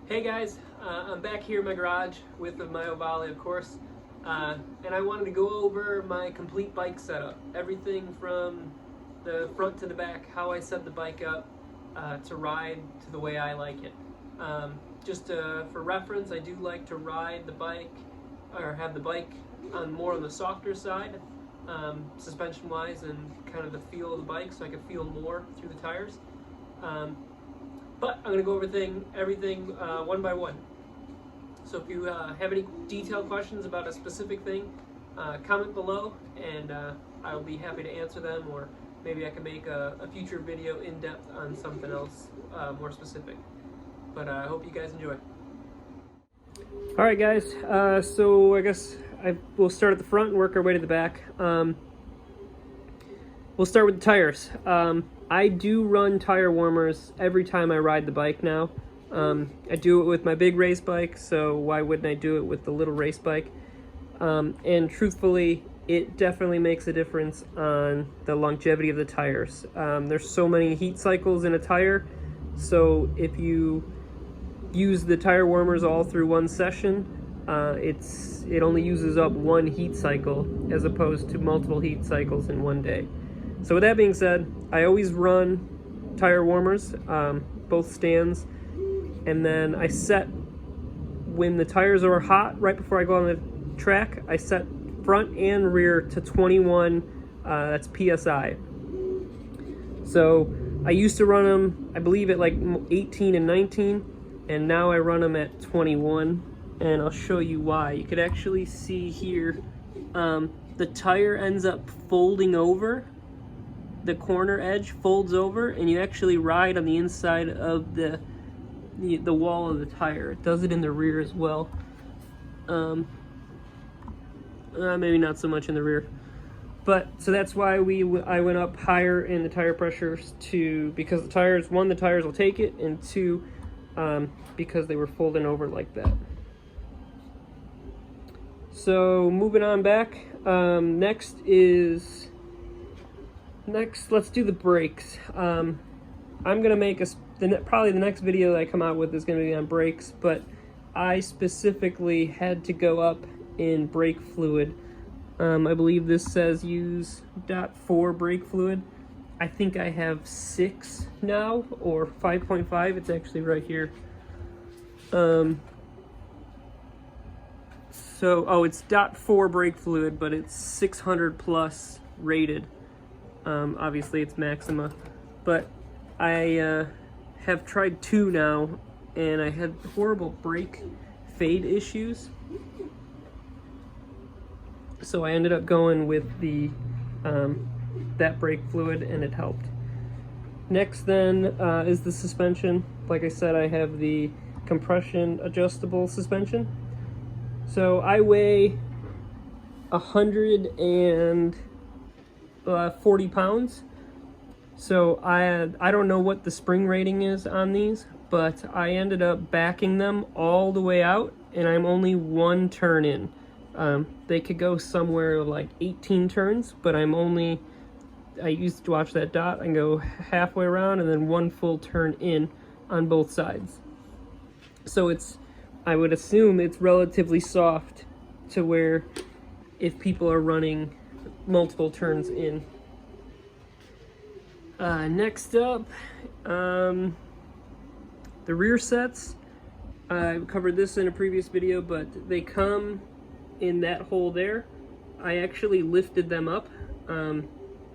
Hey guys, I'm back here in my garage with my Ohvale, of course, and I wanted to go over my complete bike setup. Everything from the front to the back, how I set the bike up to ride to the way I like it. Just for reference, I do like to ride the bike, or have the bike on more on the softer side, suspension-wise, and kind of the feel of the bike, so I can feel more through the tires. But I'm going to go over everything one by one. So if you have any detailed questions about a specific thing, comment below, and I'll be happy to answer them, or maybe I can make a future video in depth on something else more specific. But I hope you guys enjoy. Alright guys, so I guess we'll start at the front and work our way to the back. We'll start with the tires. I do run tire warmers every time I ride the bike now. I do it with my big race bike, so why wouldn't I do it with the little race bike? And truthfully, it definitely makes a difference on the longevity of the tires. There's so many heat cycles in a tire, so if you use the tire warmers all through one session, it only uses up one heat cycle as opposed to multiple heat cycles in one day. So with that being said, I always run tire warmers, both stands, and then I set, when the tires are hot, right before I go on the track, I set front and rear to 21, that's PSI. So I used to run them, I believe, at like 18 and 19, and now I run them at 21, and I'll show you why. You could actually see here, the tire ends up folding over. The corner edge folds over, and you actually ride on the inside of the wall of the tire. It does it in the rear as well. Maybe not so much in the rear, but so that's why I went up higher in the tire pressures, because the tires, one, the tires will take it, and two, because they were folding over like that. So moving on back, next, let's do the brakes. I'm gonna make probably the next video that I come out with is gonna be on brakes, but I specifically had to go up in brake fluid. I believe this says use .4 brake fluid. I think I have 6 now, or 5.5. It's actually right here. It's .4 brake fluid, but it's 600 plus rated. Obviously it's Maxima, but I have tried 2 now, and I had horrible brake fade issues, so I ended up going with the that brake fluid, and it helped. Next then is the suspension. Like I said, I have the compression adjustable suspension. So I weigh 140 pounds. So I don't know what the spring rating is on these, but I ended up backing them all the way out, and I'm only 1 turn in. They could go somewhere like 18 turns, but I used to watch that dot and go halfway around and then 1 full turn in on both sides. So I would assume it's relatively soft to where if people are running multiple turns in. Next up, the rear sets. I covered this in a previous video, but they come in that hole there. I actually lifted them up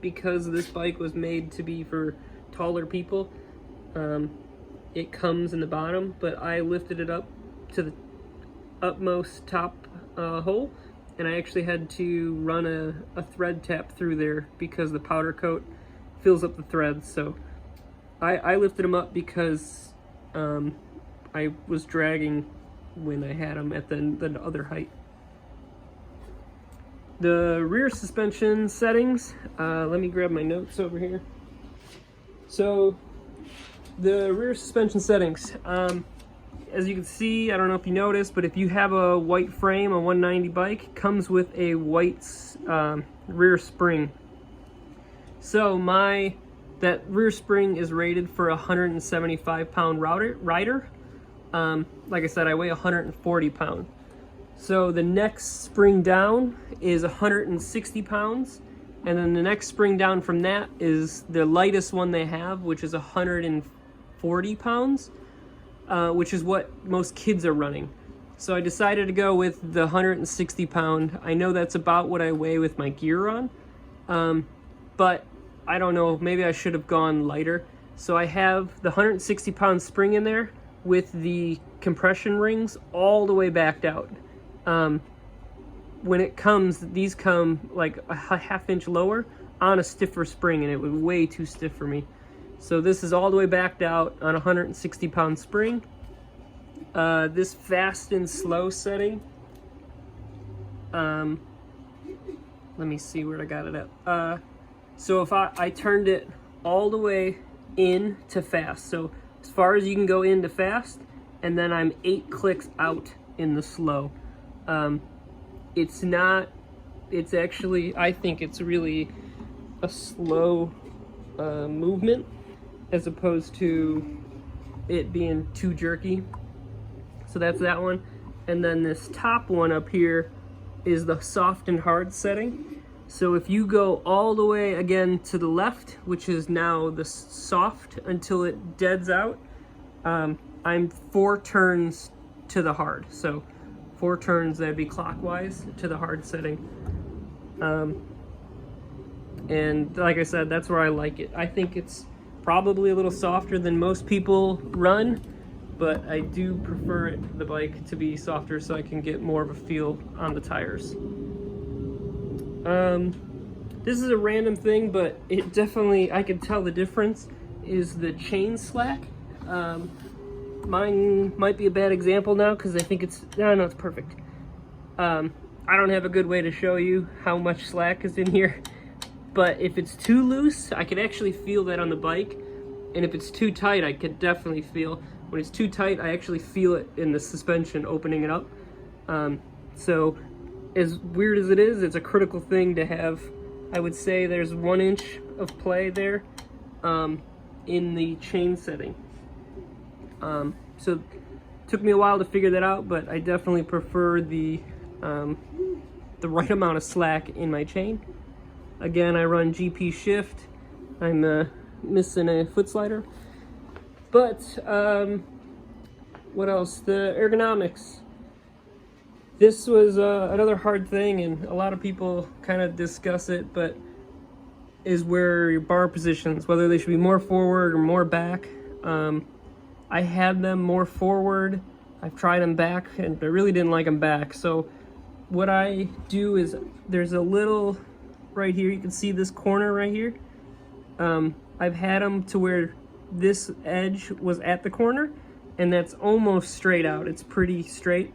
because this bike was made to be for taller people. It comes in the bottom, but I lifted it up to the utmost top hole, and I actually had to run a thread tap through there because the powder coat fills up the threads. So I lifted them up because I was dragging when I had them at the other height. The rear suspension settings, let me grab my notes over here. So the rear suspension settings, as you can see, I don't know if you noticed, but if you have a white frame, a 190 bike, comes with a white rear spring. So that rear spring is rated for a 175 pound rider. Like I said, I weigh 140 pounds. So the next spring down is 160 pounds. And then the next spring down from that is the lightest one they have, which is 140 pounds, which is what most kids are running. So I decided to go with the 160 pound. I know that's about what I weigh with my gear on, but I don't know, maybe I should have gone lighter. So I have the 160 pound spring in there with the compression rings all the way backed out. When it comes, these come like a half inch lower on a stiffer spring, and it was way too stiff for me. So this is all the way backed out on a 160 pound spring. This fast and slow setting, let me see where I got it at. So if I turned it all the way in to fast, so as far as you can go into fast, and then I'm 8 clicks out in the slow. It's actually, I think it's really a slow movement as opposed to it being too jerky. So that's that one. And then this top one up here is the soft and hard setting. So if you go all the way again to the left, which is now the soft until it deads out, I'm 4 turns to the hard. So 4 turns, that'd be clockwise to the hard setting. And like I said, that's where I like it. I think it's probably a little softer than most people run, but I do prefer the bike to be softer so I can get more of a feel on the tires. This is a random thing, but it definitely, I can tell the difference, is the chain slack. Mine might be a bad example now because I think it's, no, it's perfect. I don't have a good way to show you how much slack is in here, but if it's too loose, I can actually feel that on the bike, and if it's too tight, I could definitely feel. When it's too tight, I actually feel it in the suspension opening it up. So as weird as it is, it's a critical thing to have. I would say there's 1 inch of play there in the chain setting. So it took me a while to figure that out, but I definitely prefer the right amount of slack in my chain. Again, I run GP shift. I'm missing a foot slider. But what else? The ergonomics. This was another hard thing, and a lot of people kind of discuss it, but is where your bar positions, whether they should be more forward or more back. I had them more forward. I've tried them back, and I really didn't like them back. So what I do is there's a little right here. You can see this corner right here. I've had them to where this edge was at the corner, and that's almost straight out. It's pretty straight.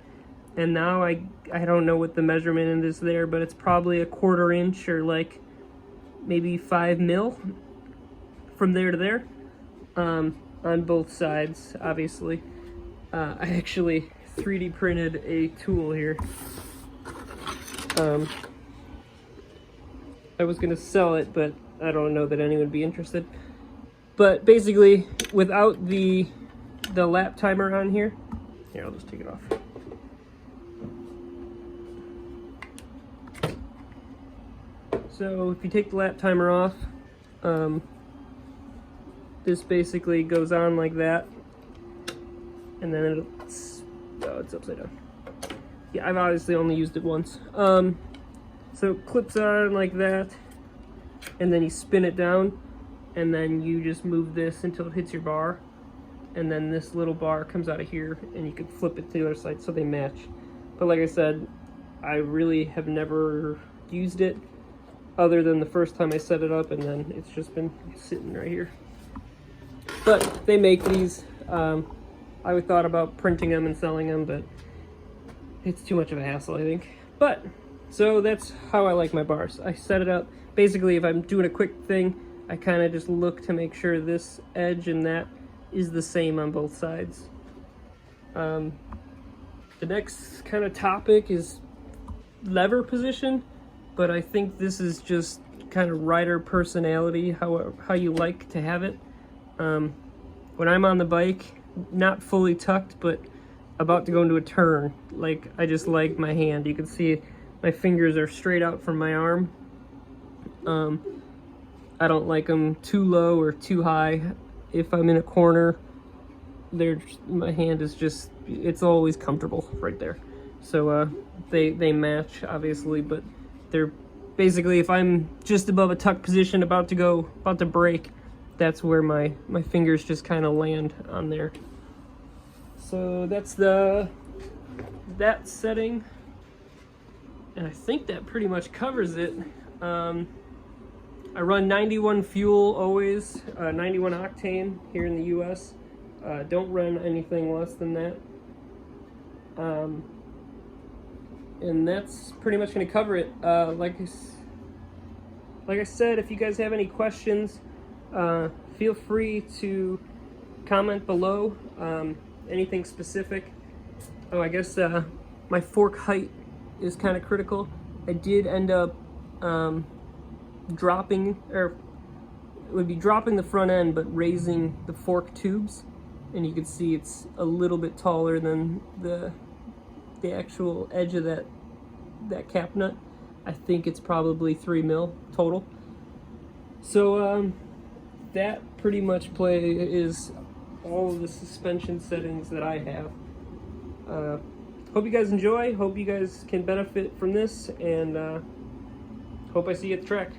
And now I don't know what the measurement is there, but it's probably a 1/4 inch or like maybe 5 mil from there to there, on both sides, obviously. I actually 3D printed a tool here. I was gonna sell it, but I don't know that anyone would be interested. But basically, without the lap timer on here, I'll just take it off. So if you take the lap timer off, this basically goes on like that, and then it's upside down. Yeah, I've obviously only used it once. So it clips on like that, and then you spin it down, and then you just move this until it hits your bar, and then this little bar comes out of here, and you can flip it to the other side so they match. But like I said, I really have never used it other than the first time I set it up, and then it's just been sitting right here. But they make these. I thought about printing them and selling them, but it's too much of a hassle, I think. But so that's how I like my bars. I set it up. Basically, if I'm doing a quick thing, I kind of just look to make sure this edge and that is the same on both sides. The next kind of topic is lever position, but I think this is just kind of rider personality, how you like to have it. When I'm on the bike, not fully tucked, but about to go into a turn. Like, I just like my hand. You can see my fingers are straight out from my arm. I don't like them too low or too high. If I'm in a corner, my hand is just, it's always comfortable right there. So they match, obviously, but they're basically, if I'm just above a tuck position, about to break, that's where my fingers just kind of land on there. So that's that setting, and I think that pretty much covers it. I run 91 fuel always, 91 octane here in the US. Don't run anything less than that. And that's pretty much going to cover it. Like I said, if you guys have any questions, feel free to comment below. Anything specific. Oh, I guess my fork height is kind of critical. I did end up dropping the front end, but raising the fork tubes, and you can see it's a little bit taller than the actual edge of that cap nut. I think it's probably 3 mil total. So that pretty much is all of the suspension settings that I have. Hope you guys enjoy, hope you guys can benefit from this, and hope I see you at the track.